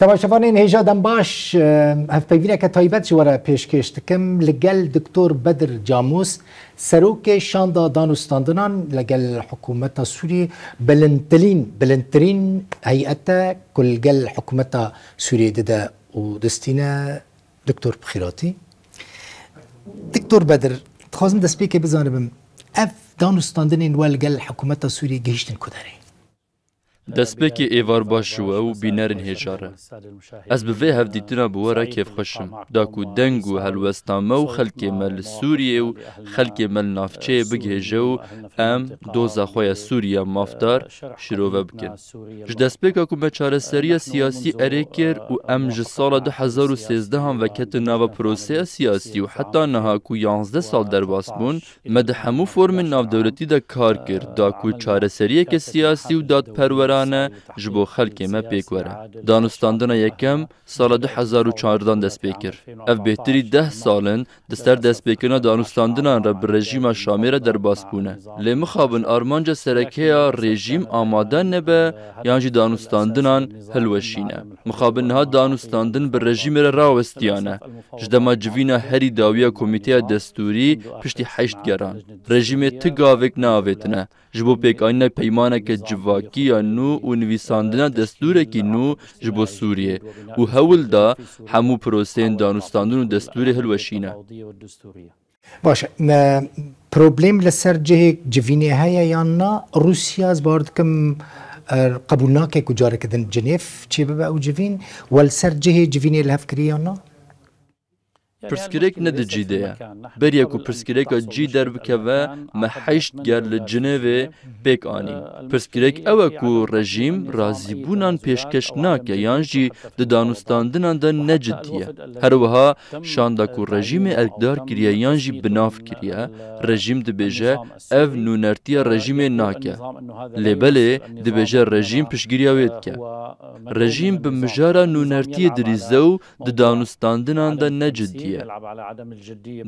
تماشاوانین هیجا دم باش هفپیوینه که تایبت جواره پیشکش دکم لگل دکتور بدر جاموس سروک شاندا دانستاندنان لگل حکومت سوری بلندترین هیئت کل گل حکومت سوری ده و دستینه دکتور بخیراتی دکتور بدر تخوازم دست بی که بزانم اف دانستاندنین ولگل حکومت سوری گهشتن کداره دەستپێکی ئێوار باشووە و بینەرن هێژارە. ئەس بڤێ هەفدیتنا بووەرە کێفخۆشم داک و دەنگ و هەلوەستامە و خەلکێمە لە سووریێ و خەلکێمە لە نافچەیە بگهێژە و ئەم دۆزە خۆیە سووریا مافدار شرۆڤە بکەن. ji destpêka ku me çareseriya siyasî erê kir û em ji sala 2013 veketin nava proseya siyasî û heta niha ku 11 sal derbas bûn, me di hemû formên navdewletî de kar kir da ku çareseriyeke siyasî û dadperwera ji bo xelkê me pêk were. Danûstandina yekem sala 2014 dest pê kir. Ev bêhtirî 10 salin di ser destpêkirina danûstandinan re bi rejîma Şamê re derbas bûne. Lê mixabin armanca serekeya rejîm amade nebe yan jî danûstandinan hilweşîne. Mixabin niha danûstandin bi rejîmê re rawestiyane. Ji dema civîna herî dawiya komîteya destûrî piştî 8 geran. Rejîmê ti gavêk neavêtine. Ji bo pêkanîna peymaneke civakiya nû û nivîsandina destûrekî nû ji bo Sûriyê û hewil da hemû proseyên danûstandin û destûrê hilweşîne. باشه پروبلم لسر جهه جوینه هیا یا نه روسیا از بارد کم قبول ناکه کجاره کدن جنیف چی ببا او جوین ول سر جهه جوینه لحفکری یا نه پرسکرێک nedicîdeye. Beriya ku pirsgirêka cî derbikeve me 8 ger li Cinevê pêk anîn. Pirsgirêk ew e ku rejîm razîbûnan pêşkeş nake yan jî di danûstandinan de neciddiye. Her wiha şanda ku rejîmê elkdar kiriye yan jî binav kiriye, rejîm dibêje ev nûnertiya rejîmê nake. Lêbelê dibêje rejîm piştgiriya wê dike. Rejîm bi mijara nûnertiyê dirîze û di danûstandinan de neciddiye.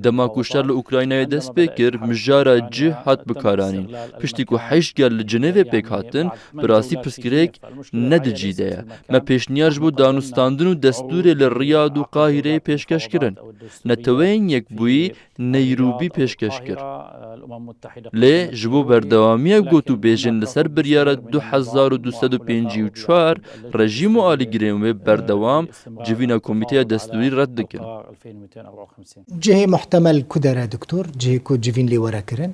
Dema ku şer li Ukraynayê dest pê kir, mijara cih hat bikaranîn. Piştî ku 8 ger li Cinevê pêk hatin, bi rastî pirsgirêk nedicîde ye. Me pêşniyar ji bo danûstandin û destûrê li Riyad û Qahîreyê pêşkeş kirin. Neteweyên Yekbûyî Neyrûbî pêşkeş kir. Lê ji bo berdewamiyek gotûbêjin li ser biryara 2254 rejîm û alîgirên wê berdewam civîna komîteya destûrî red dikin. جهه محتمل کداره دکتور جهه کو جوین لی وره کرن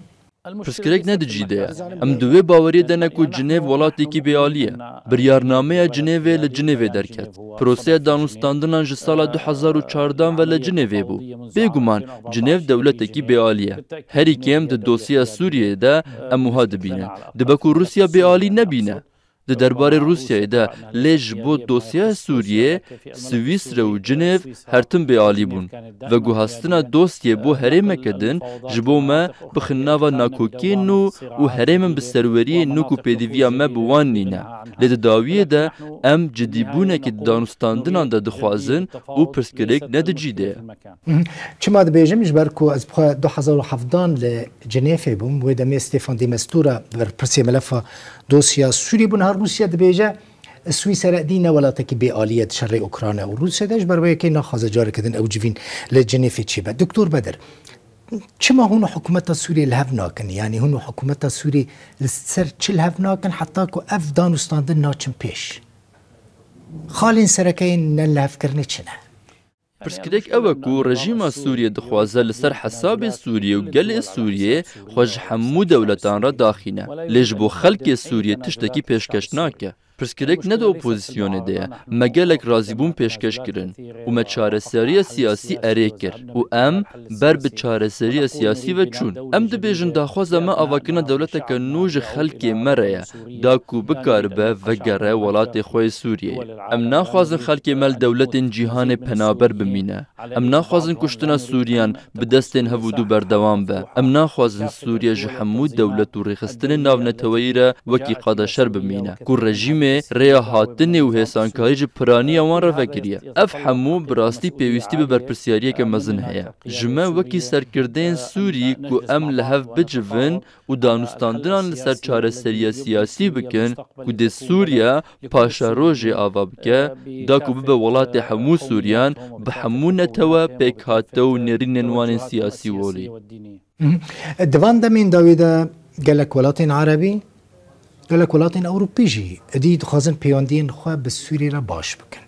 Pirsgirêk nedicîde ye. Em divê baweriyê dene ku Cinev welatekî bêalî ye. Biryarnameya Cinevê li Cinevê derket. Proseya danûstandinan ji sala 2014 ve li Cinevê bû. Bêguman Cinev dewletekî bêalî ye. Herî kêm di dosyeya Sûriyeyê de em wiha dibînin. Dibe ku Rusya bêalî nebîne. Di derbarê Rusyayê de lê ji bo dosyeya Sûriyê, Swîsre û Cinev her tim bêalî bûn. Veguhastina dosyê bo herêmeke din ji bo me bixin nava nakokiyên nû û herêmin bi serweriyê nûk û pêdîviya me bi wan nîne. Lê di dawiyê de em cidîbûnekî danûstandinan de dixwazin û pirsgirêk nedicîde ye. چما دبیجم جبر کو از بخوا 2017 ل جنیف بوم و دمی استفان دی مستورا بر پرسی ملفا دوسیا سوری بون هر روسیا دبیجه سویسرا دینه ولاتکی بی آلیت شر اوکراین و روسیا داش بر وی کی نخواز جار کدن او جوین ل جنیف چی با دکتور بدر چما هونو حکومت سوری لهف ناکن یعنی هونو حکومت سوری لسر چل هف ناکن حتی کو اف دانستاندن ناچن پیش خالین سرکین نلهف کرنه چنه Pirsgirêk ew e ku rejîma Sûriyê dixwaze li ser hesabê Sûriyê û gelê Sûriyê xwe ji hemû dewletan re daxîne. Lê ji bo xelkê Sûriyê tiştekî pêşkeş nake. Pirsgirêk ne di opozisyonê de ye. Me gelek razîbûn pêşkeş kirin û me çareseriya siyasî erê kir û em ber bi çareseriya siyasî ve çûn. Em dibêjin daxwaza me avakirina dewleteke nû ji xelkê me re ye da ku bikaribe vegere welatê xwe Sûriyeyê. Em naxwazin xelkê me li dewletên cîhanê penaber bimîne. Em naxwazin kuştina Sûriyan bi destên hevûdû berdewam be. Em naxwazin Sûriya ji hemû dewlet û rêxistinên navneteweyî re wekî qadeşer bimîne ku rejîmê رژیم ریا هاتن و هسانکاری ج پرانی وان رفکریه اف همو براستی پیوستی به برپرسیاریه که مزن هیا جمع وکی سرکردین سوری کو ام لحف بجون و دانستاندنان لسر چاره سریه سیاسی بکن کو ده سوریا پاشا روژ آوا بکه دا کو به ولات همو سوریان به همو نتوا پیکاتو نرین نوان سیاسی ولی دوان دمین داویده گلک ولاتین عربی گلک ولاتین اوروپی جی ادی دخوازن پیواندین خواه به سوری را باش بکن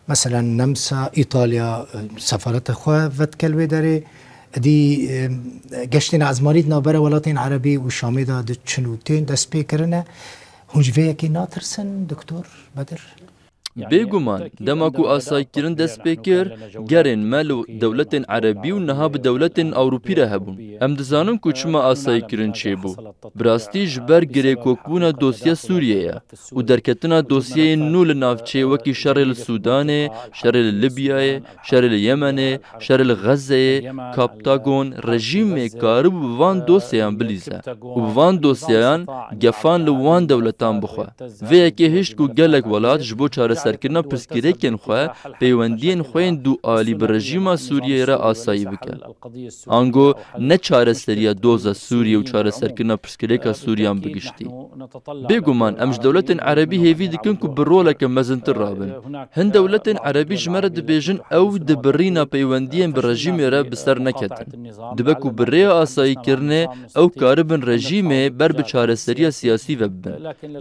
مثلا نمسا ایتالیا سفارت خواه ودکلوی داره ادی گشتین ازمارید نابر ولاتین عربی و شامی دا چنوتین دست پی کرنه هنجوه یکی ناترسن دکتور بدر؟ بێگومان دەماکو ئاسایکردن دەست پێ کرد گەرێن مەل و دەولەتên عەرەبی و نەها بە دەولەتên ئەوروپی re hebûn em dizanin ku çima asayîkirin çêbû bi rastî ji ber girêkokbûna dosya Sûriyeyê û derketina dosyayên nû li navçeyê wekî şerê li Sûdanê, şerê li Libyayê, şerê li Yemenê, şerê li Xezeyê, Kaptagon rejîmê karibû bi van dosyayan bilîze û bi van dosyayan gefan li wan dewletan bixwe vê yekê hişt ku gelek welat ji bo çareserkirina pirsgirêkên xwe peywendiyên xwe yên du alî bi rejîma Sûriyeyê re asayî bike. Ango ne çareseriya doza Sûriye û çareserkirina pirsgirêka Sûriyan bigiştî. Bêguman em ji dewletên Erebî hêvî dikin ku bi roleke mezintir rabin. Hin dewletên Erebî ji me re dibêjin ew di birîna peywendiyên bi rejîmê re bi ser neketin. Dibe ku bi rêya asayîkirinê ew karibin rejîmê ber bi çareseriya siyasî ve bibin.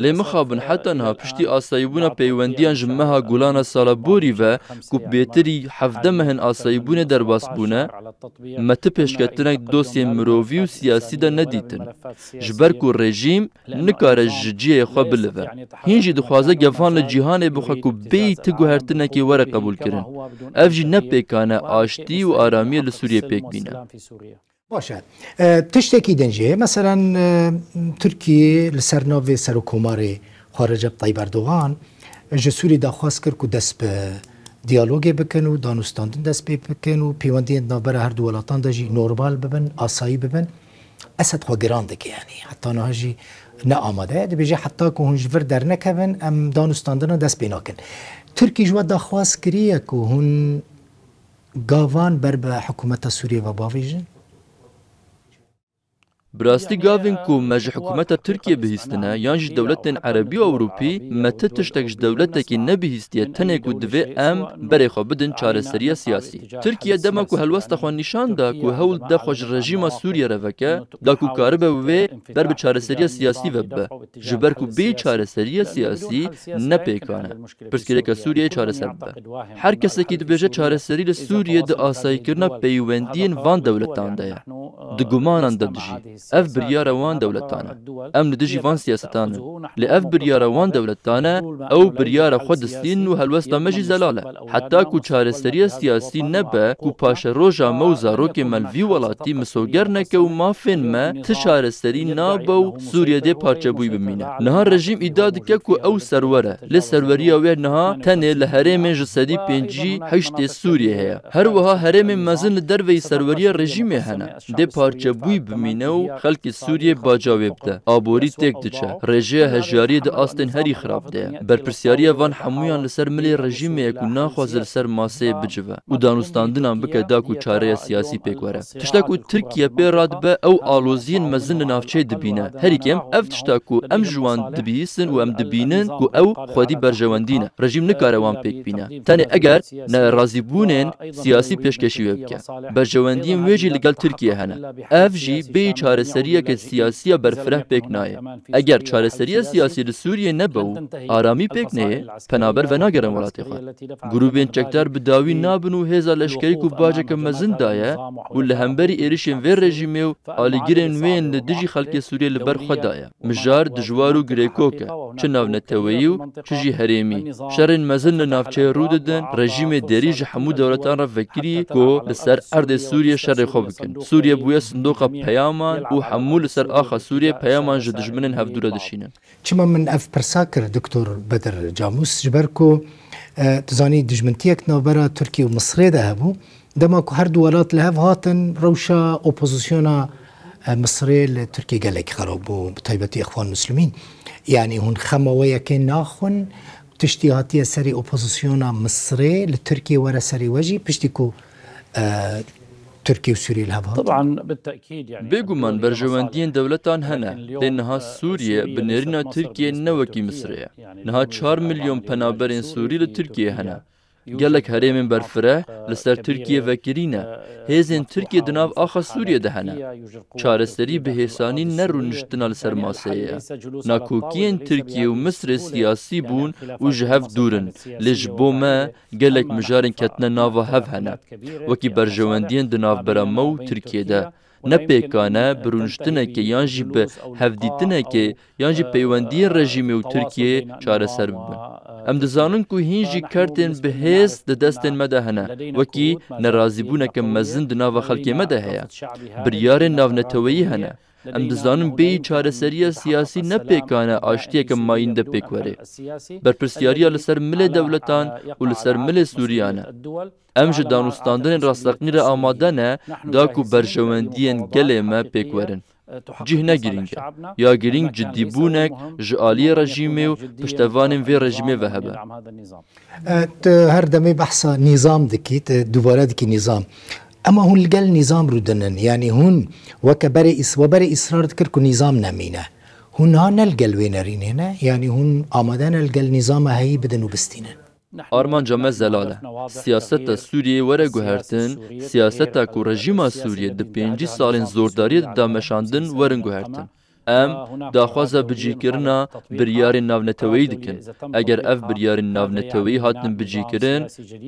Lê mixabin heta niha piştî asayîbûna peywendiyan ji meha gulana sala borî ve ku bêtirî hevde mehin asayîbûnê derbas bûne, me ti pêşketinek dosyên mirovî û siyasî de nedîtin. Ji ber ku rejîm nikare ji ciyê xwe bilive. Hîn jî dixwaze gefan li cîhanê bixwe ku bêyî ti guhertinekê were qebûl kirin. Ev jî ne pêkane aştî û aramiyê li Sûriyê pêk bîne. باشه تشتکی دنجه مثلا ترکیه لسر ناو سرکوماری خارجه طیب اردوغان جسوری داخواست کرد که دست به دیالوگی بکن و دانستاندن دست بکن و پیوندی نابر هر دو ولاتان دا جی نورمال ببن آسایی ببن اسد خوا گرانده که یعنی حتی نه جی نه آماده ده بیجه حتی که هنج ور در نکبن ام دانستاندن دست بیناکن ترکی جوا داخواست کریه که هن گاوان بر به حکومت سوریه و باویجن براستی گاوین کو مج حکومت ترکیه بهیستنه یان جی دولتین عربی و اوروپی مت تشتک ج دولتکی نبهیستیه تنه کو دوی ام بری خو بدن چارەسەریە سیاسی ترکیه دما کو هلوست خو نشان دا کو هول د خوش رژیم سوریه روکه دا کو کاربه و بر به چارەسەریە سیاسی وب جبر کو به چارەسەریە سیاسی نه پیکانه پرسکریکا سوریه چارەسەر به هر کسی کی دبیجه چارەسەری ل سوریه د آسایی کرنا پیوندین وان دولتان ده د ګمانان د دجی اف بريارة وان دولتانا ام ندجي فان سياستانا لاف بريارة وان دولتانا او بريارة خودستين و هلوستا مجي زلالة حتى كو چارەسەریە سياسي نبا كو پاشا روجا موزا روكي ملوي ولاتي مسوگر نكه و مافين ما تشارەسەری نابو سوريا دي پارچه بوي بمينه نها رژيم اداد که كو او سروره لسروريا وير نها تنه لهرمين جسدي پنجي هشت سوريا هيا هر وها هرمين مزن دروي سروريا رژيم هنه دي پارچه بوي بمينه خلق سوریه باجاوی بده آبوری تک دچه رژه هجاری د آستن هری خراب ده برپرسیاری وان همویان لسر ملی رژیم یکو ناخواز لسر ماسه بجوه و دانستاندنان بکه دا کو چاره سیاسی پیکوره تشتاکو ترکیه پیراد به او آلوزین مزن نافچه دبینه هری کم اف تشتاکو ام جوان دبیسن و ام دبینن کو او خودی برجواندینه رژیم نکاره وان پیک بینه تانه اگر نه رازی بونن سیاسی پیشکشی وبکه برجواندین ویجی لگل ترکیه هنه اف جی بی چارەسەریە که سیاسی برفره پێک نایە ئەگەر چارەسەریە سیاسی لە سووریە نەبوو ئارامی پێک نەیە پەنابەر بە ناگەڕن وڵاتی خۆ گروپێن چەکدار بە داوی نابن و هێزا لەشکەریک و باجێکە مەزندایە و لە هەمبەری ئێریشên vê rejîmê و alîgirên wên li dijî xelkê Sûriyê li ber xwedayە mijar dijwar û girêkok e çi navneteweyî û çi jî herêmî şerên mezin li navçeyê rû didin rejîmê derî ji hemû dewletan re vekirî ku li ser erdê Sûriye şerê xwe bikin Sûriye bûye sindoqa peyaman و حمول سر آخا سوریه پیامان جد دجمنن هفدوره دشینن چما من اف پرساکر دکتور بدر جاموس جبر کو تزانی دجمنتیک نوبرا ترکیه و مصر ده هبو دما کو هر دولات لهف هاتن روشا اپوزیسیونا مصري لتركيا قالك خربوا بطيبة إخوان المسلمين يعني هون خموية كان ناخن تشتيهاتية سري أوبوزيسيونا مصري لتركيا ورا سري وجي بشتكو تركيا وسوريا الهبها طبعا بالتأكيد يعني بيجومان برجواندين دولتان هنا لأنها سوريا بنيرنا تركيا نوكي مصرية نها 4 مليون پنابرين سوري لتركيا هنا قالك هريمين برفره لسر تركيا وكرينا هزين تركيا دناف آخا سوريا دهنا چارستري بهساني نرو نشتنا لسر ماسيه ناكوكين تركيا ومصر سياسي بون وجهف دورن لجبو ما قالك مجارن كتنا نافا هف هنا وكي برجواندين دناف برامو تركيا ده نپیکانه برونشتنه که یانجی به هفدیتنه که یانجی پیوندی رژیم و ترکیه چاره سر ببن. ام دزانن که هینجی کرتن به هست دستن مده هنه وکی نرازی بونه که مزن دناو خلکی مده هیا. بریار ناو نتویی هنه. ام دزانن بی چاره سریع سیاسی نپیکانه آشتیه که ماین ده پیکوره. برپرسیاریا لسر مل دولتان و لسر مل سوریانه. ام جه دانستاندن راستقنی را آماده نه داکو برجواندین گله ما پیکورن. جه نگیرینگه یا گیرینگ جدی بونک جعالی رژیمه و پشتوانین وی رژیمه و هبه. هر دمی بحثا نظام دکیت دوباره دکی نظام. اما هون لقل نظام رو دنن يعني هون وبري إصرار تكركو نظام نمينه هون ها نلقل وينرين هنا يعني هون آمدان نلقل نظام هاي بدنو بستينن آرمان جامع زلاله سیاست سوریه وره گوهرتن سیاست کو رژیم سوریه ده 5 سالین زورداری دامشاندن ورن گوهرتن ام داخوازا بجیکرنا بریار ناونتوی دکن اگر اف بریار ناونتوی هاتن بجیکرن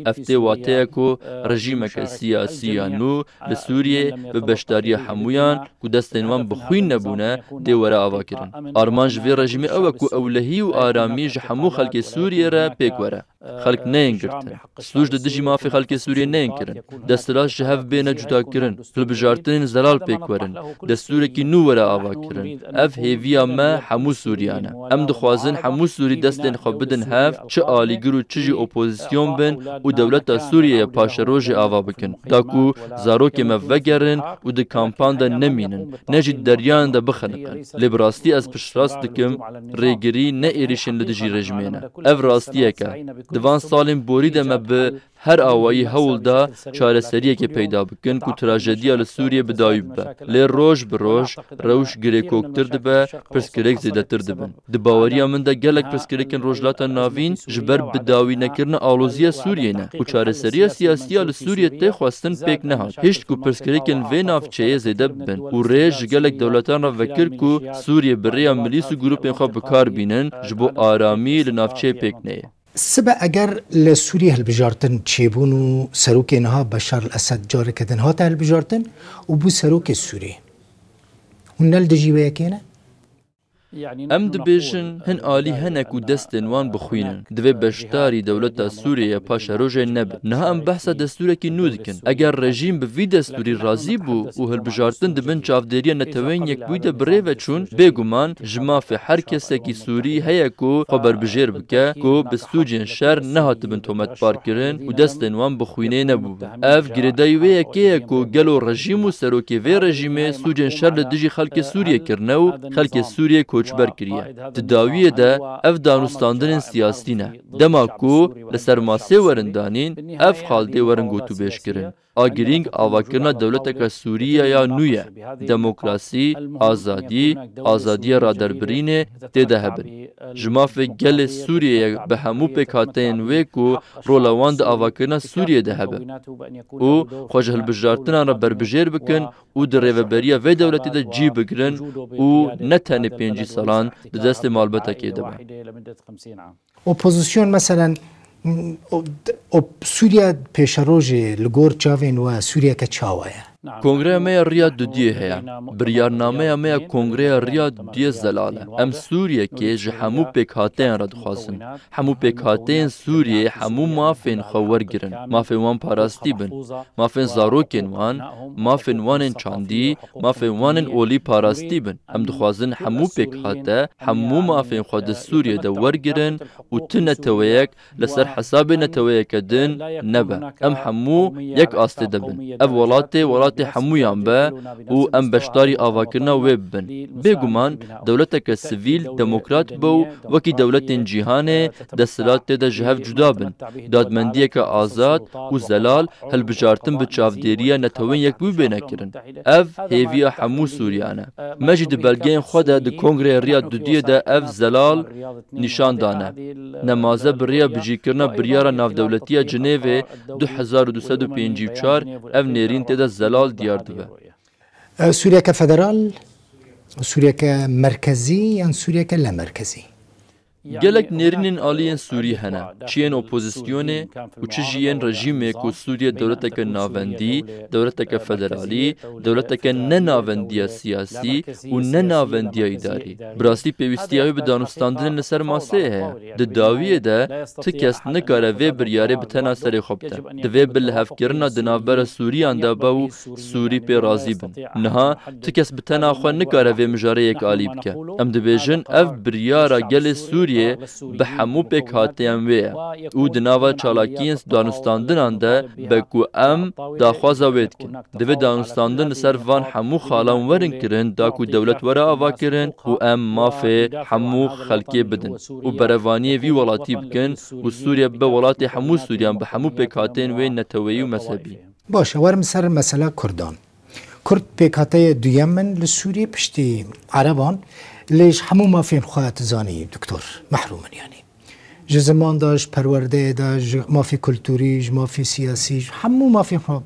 افته واته کو رژیمک سیاسی نو لسوریه به بشداری حمویان کو دستنوان بخوین نبونه دی ورا آوا کرن آرمان جوی رژیم او کو اولهی و آرامی جحمو خلق سوریه را پیک وره خلق نین کرتن سلوش دجی مافی خلق سوریه نین کرن دستلاش جهف بین جدا کرن فل بجارتن زلال پیک ورن دستور کی نو ورا آوا کرن اف هیویا ما حمو سوریانه ام دخوازن حمو سوری دستن خبدن هف چه آلیگر و چه جی اپوزیسیون بن و دولت سوریه پاشروج آوا بکن داکو زاروک مفگرن و ده کامپان ده نمینن نجی دریان ده بخنقن لبراستی از پشراست دکم ریگری نه ایریشن لدجی رژمینه اف راستیه که دوان سالین بوری ده مبه هر آوایی هول دا چاره سریه که پیدا بکن که تراژدیا لسوریه بدایب به لی روش بروش روش گریکوکتر دبه پرسکریک زیده تر دبن دباوریا من دا گلک پرسکریکن روشلاتا ناوین جبر بداوی نکرن آلوزیا سوریه نه و چاره سریه سیاسیا لسوریه تی خواستن پیک نهاد هشت که پرسکریکن وی نافچه زیده ببن و ریج گلک دولتان را وکر که سوریه بریا ملیس و گروپین خواه بکار بینن جبو آرامی لنافچه پیک نه سبا اگر لسوريا هالبجارتن تشيبونو سروك انها بشار الاسد جاركدن هاتا هالبجارتن وبو سروك السوري هن الدجي وياكينا ام دبیشن هن آلی هنک و دستن وان بخوینن دوی بشتاری دولت سوریه پاش روژه نب نه ام بحث دستوره کی نو دکن اگر رژیم به وی دستوری راضی بو و هلبجارتن دبن چافدریه نتوین یک بویده بره و چون بگومان جماف هر کسی کی سوری هیا کو خبر بجیر بکه کو بستوجین شر نهات بن تومت پار کرن و دستن وان بخوینه نبو اف گردای وی که کو گلو رژیم و سروکی وی رژیم سوجین شر لدجی خلک سوریه کرنو خلک سوریه کوچبر کریه تداویه ده اف دانستاندن سیاسی نه دما کو لسر ماسه ورندانین اف خالده ورنگوتو بیش کرن آگرینگ آواکرنا دولتک سوریه یا نویه دموکراسی آزادی را دربرینه تیده هبن جماف گل سوریه به همو پکاتین وی کو رولواند آواکرنا سوریه ده هبن او خوش هلبجارتنا را بربجیر بکن او در ریوبریا وی دولتی ده جی بگرن او نتنه 5 سالان ده دست مالبتا که ده با اپوزیسیون مثلا سوريا پیشروج لگور چاوین و سوريا که چاوایه کنگره میا ریاد دو دیه هیا بریارنامه میا کنگره ریاد دیه زلاله ام سوریه که جه همو پیکاتین را دخوازن همو پیکاتین سوریه همو مافین خور گرن مافین وان پاراستی بن مافین زاروکین وان مافین وانین چاندی مافین وانین اولی پاراستی بن ام دخوازن همو پیکاته همو مافین خود سوریه ده ورگرن و تنتویک لسر حساب نتویک دن نبه ام همو یک آسته دبن اف ولات وڵاتی هەمویان بە و ئەم بەشداری ئاواکردنا وێ ببن بێگومان دەوڵەتێکە سڤیل دەموکرات بە و وەکی دەوڵەتێن جیهانێ دەسەلات تێدا ji hev cuda bin dadmendiyeke azad û zelal hilbijartin bi çavdêriya netewên yekbûyî bê nekirin ev hêviya hemû Sûriyan e me jî di belgeyên xwe de di Kongreya Rêya Dudiyê de ev zelal nîşan dane nemaze bi rêya bijîkirina biryara navdewletiya Cinêvê 2254 ev nêrîn têde zelal diyar dibe. سوورiyeke federal سوورiyeke merkezî yan سوورiyeke lemerkezî gelek nêrînên aliyên Sûrî hene çiyên opozisyonê û çi jî yên rejîmê ku Sûriye dewleteke navendî dewleteke federalî dewleteke nenavendiya siyasî û nenavendiya îdarî bi rastî pêwîstiya wê bi danûstandinên li ser maseyê heye di dawiyê de ti kes nikare vê biryarê bi tena serê xwe bite divê bi lihevkirina di navbera Sûriyan de be û Sûrî pê razî bin niha ti kes bi tena xwe nikare vê mijareyek alî bike em dibêjin ev biryara gelê Sûrî bi hemû pêkhatiyên wê ye û di nava çalakiyên danûstandinan de be ku em daxwaza wê dikin divê danûstandin li ser van hemû xalan werin kirin da ku dewlet were ava kirin û em mafê hemû xelkê bidin û berevaniyê vî welatî bikin û Sûriye bibe welatê hemû Sûriyan bi hemû pêkhatiyên wê neteweyî û mezhebî. باشه ورم سر mesela Kurdan Kurd pêkhateyê duyem min li Sûriyê piştî Ereban lêj hemû mafên xwe tizanî doktor mehrumin yanî ji ziman da ji perwerdeyê de ji mafê kulturî ji mafê siyasî hemû mafên xwe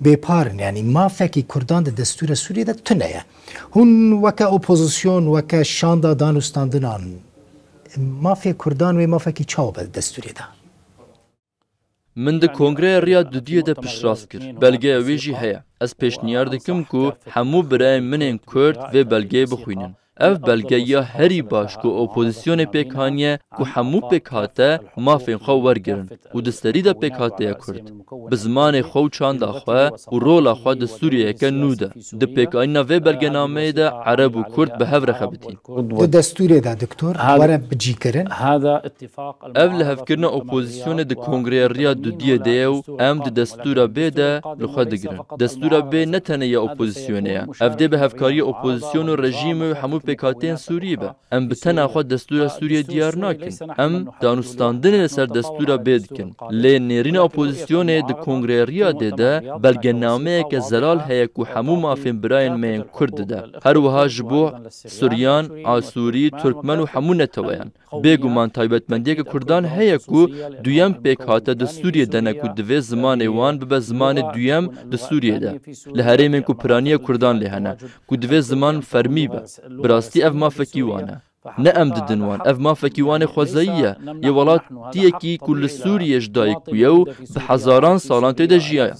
bêparin yanî mafekî Kurdan di destûra Sûriyê de tune ye hûn weke opozisyon weke şanda danûstandinan mafê Kurdan wê mafekî çawa be destûrê de Min di Kongreya Rêya Dudiyê de piştrast kir. Belgeya wê jî heye. Ez pêşniyar dikim ku hemû birayên min ên Kurd vê belgeyê bixwînin. Ev belge ya herî baş ku opozisyonê pêk haniye ku hemû pêk hate mafên xwe wergirin û di serî de pêk hatiye Kurd. Bi zimanê xwe û çanda xwe û rola xwe di Sûriyeyeke nû de. Di pêkayîna vê belgenameyê de Ereb û Kurd bi hev re xebitîn. Di destûrê de doktor were bicîkirin ev li hevkirina opozisyonê di Kongreya Rêya Dudiyê de ye û em di destûra bê de li xwe digirin. Destûra bê ne tenê ya opozisyonê ye. Ev dê bi hevkariya opozisyon û rejîmê û hemû pêkhatiyên Sûriyê be. Em bi tena xwe destûra Sûriye diyar nakin. Em danûstandinê li ser destûra bê dikin. Lê nêrîna opozisyonê di Kongreya Rêya dê de belgenameyeke zelal heye ku hemû mafên birayên me yên Kurd dide. Her wiha ji bo Suryan, Asûrî, Türkmen û hemû neteweyan. Bêguman taybetmendiyeke Kurdan heye ku duyem pêk hate di Sûriyê de ne ku divê zimanê wan bibe zimanê duyem di Sûriyê de. Li herêmên ku piraniya Kurdan lê hene ku divê ziman fermî be. Bi rastî ev mafekî wan e. Ne em didin wan, ev mafekî wanê xwezayî ye. Yê welatiyekî ku li Sûriyê ji dayîk bûye û bi hezaran salan têde jiye.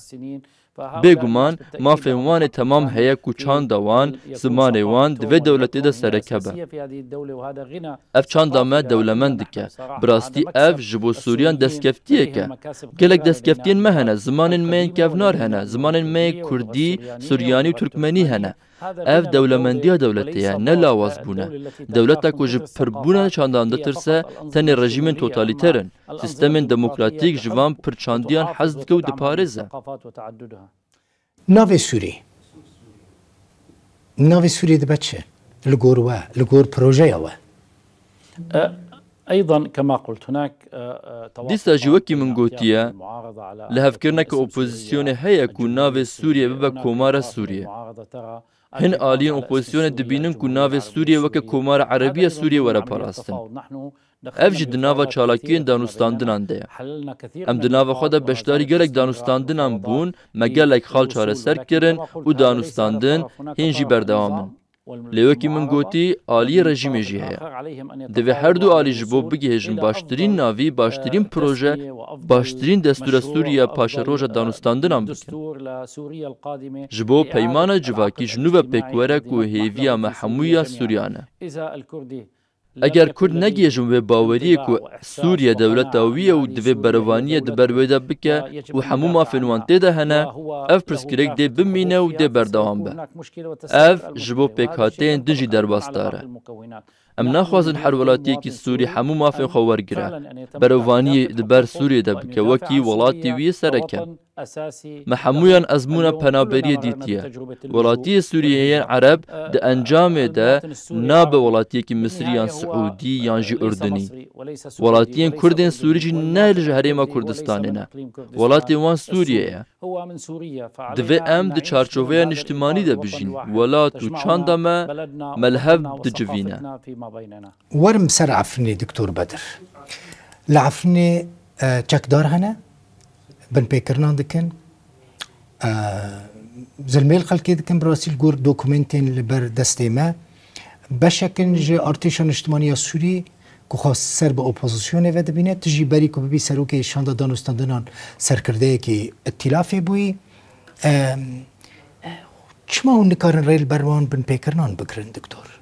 Bêguman mafên wanê temam heye ku çanda wan, zimanê wan divê dewletê de serekebe. Ev çanda me dewlemend dike. Bi rastî ev ji bo Sûriyan destkeftiyek e. Gelek destkeftiyên me hene, zimanên me yên kevnar hene, zimanên me yê Kurdî, Suryanî û Türkmenî hene. Ev dewlemendiya dewletê ye, ne lawazbûne. Dewleta ku ji pirbûna çandan ditirse, tenê rejîmên totalîter in. Sistemên demokratîk ji van pirçandiyan hez dike û diparêze. Navê Sûrî Navê Sûrî dibe çi? Li gor we, li gor projeya we. Dîsa jî wekî min gotiye, li hevkirineke opozisyonê heye ku navê Sûriye bibe Komara Sûriye. Hin aliyên opozisyonê dibînin ku navê Sûriye weke Komara Erebiya Sûriye were parastin. Ev jî di nava çalakiyên danûstandinan de ye. Em di nava xwe de beşdarî gelek danûstandinan bûn, me gelek xal çareser kirin û danûstandin hên jî berdewam in. Lê wekî min gotî aliyê rejîmê jî heye. Divê her du alî ji bo bigihêjin baştirîn navî, baştirîn proje, baştirîn destûra Sûriya paşeroja danûstandinan bikin. Ji bo peymana civakî ji nû ve pêkwere ku hêviya me hemûya Sûriyan e. Eger Kurd negihêjin vê baweriyê ku Sûriye dewleta wî ye û divê berevaniyê di ber wê de bike û hemû mafên wan tê de hene, ev pirsgirêk dê bimîne û dê berdewam be. Ev ji bo pêkhatiyên din jî derbasdar e. ام ناخوازن هر ولاتیکی سوری همو مافین خو ورگره بروانی دبر سوریه ده بکه وکی ولاتی وی سرکن ما همویان ازمونا پنابری دیتیه ولاتی سوریه عرب ده انجام ده ناب ولاتی که مصریان سعودی یانجی اردنی ولاتیان کردین سوری جی نه لجهرما کردستانه نه ولاتی وان سوریه دوی ام ده چارچوبه نشتمانی ده بجین ولات و چاندامه ملهب ده جوینه ورم سر عفرني دكتور بدر العفرني چکدار هنه بن پیکرنان دکن زلمیل خلقی دکن براسیل گور دوکومنتین لبر دسته ما بشکن جه ارتشان اجتماعی سوری که خواست سر به اپوزیسیون و دبینه تجی بری که ببی سرو که شانده دانستاندنان سرکرده که اتلافی بوی چما اون نکارن ریل بروان بن پیکرنان بکرن دکتور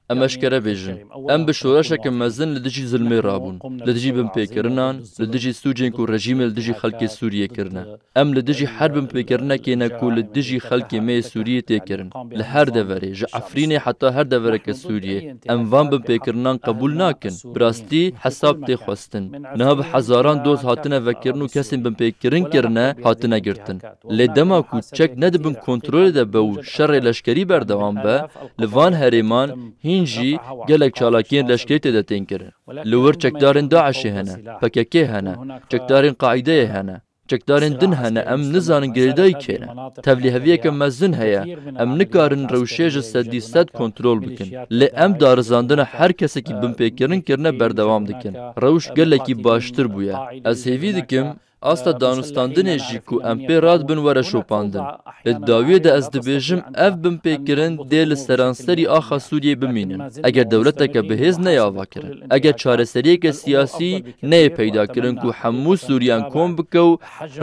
ام اشکره بیجن ام به شورش که مزن لدجی ظلمی رابون لدجی بم پیکرنان لدجی سوجین کو رژیم لدجی خلق سوریه کرنه ام لدجی حرب پیکرنه که نکو لدجی خلق می سوریه تکرن لهر دوره ج عفرین حتی هر دوره که سوریه ام وان بم پیکرنان قبول ناکن براستی حساب تی خواستن نه به هزاران دوز هاتنه وکرنو کسی بم پیکرن کرنه هاتنه گرتن لدما کو چک ند بم کنترل ده بو شر لشکری بردوام به لوان هریمان هنجی گلک چالاکین لشکری تدتین کرن لور چکدارن داعشی هنه پککی هنه چکدارن قاعده هنه چکدارن دن هنه ام نزانن گریدای کنه تبلیغیه که مزن هیا ام نکارن روشیج صدی صد کنترل بکن لی ام دارزاندن هر کسی که بم پیکرن کرنه بردوام دکن روش گلکی باشتر بویا از هیوی دکم آستا دانستاندنه جی کو ام پی راد بن وره شوپاندن ادعاوی ده از دبیجم اف بم پیکرن دیل سرانسری آخا سوریه بمینن اگر دولتا که بهز نیاوا کرن اگر چارسریه که سیاسی نه پیدا کرن کو همو سوریان کن بکو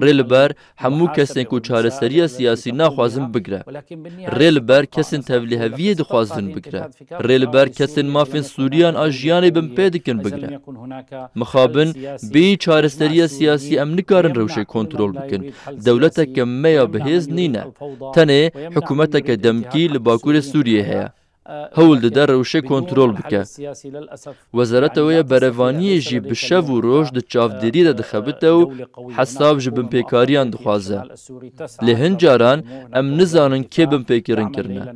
ریل بر همو کسین کو چارسریه سیاسی نخوازن بگره ریل بر کسین تولیهویه دخوازن بگره ریل بر کسین مافین سوریان آجیانی بم پیدکن بگره مخابن بی چارسریه سیاسی امن کارن روشه کنترل بکن دولتا که میا بهز نینه تنه حکومتا که دمکی لباکور سوریه هیا هول ده روشه کنترل بکه وزارت ویا بروانی جی بشو و روش ده چافدری ده دخبته و حساب جی بمپیکاریان دخوازه لهن جاران ام نزانن که بمپیکرن کرنه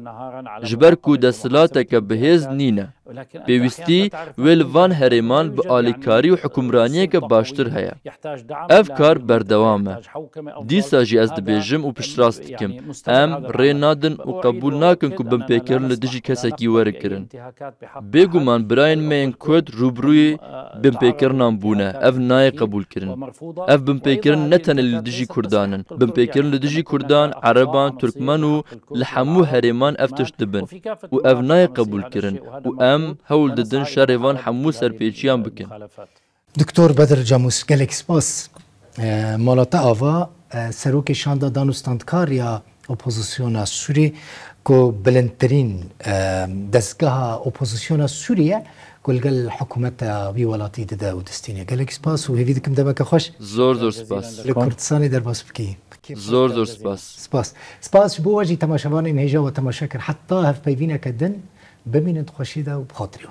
جبر کو دستلاتا که بهز نینه پیوستی ویلوان هریمان به آلیکاری و حکمرانیه که باشتر هیا اف کار بردوامه دیسا جی از دبیجم و پشتراست کم ام ری نادن و قبول ناکن که بمپیکرن لدجی کسکی وره کرن بگومان براین مین کود روبروی بمپیکرنان بونه اف نای قبول کرن اف بمپیکرن نتن لدجی کردانن بمپیکرن لدجی کردان عربان ترکمان و لحمو هریمان افتش دبن و اف نای قبول کرن و هول ددن شهروان همو سرپیچیان بکن دکتور بدر جاموس گلک سپاس مالاتا آوا سروک شاندا دانستاندکار یا اپوزیسیون سوری که بلندترین دستگاه اپوزیسیون سوریه گلگل حکومت وی ولاتی داده و دستینه گلک سپاس و هیوی دکم دمک خوش زور سپاس لکردستانی در باس بکی زور سپاس بو وجی تماشاوان این هجا و تماشا کر حتی هف پیوینه کدن ببینید خوشیده و بخاطری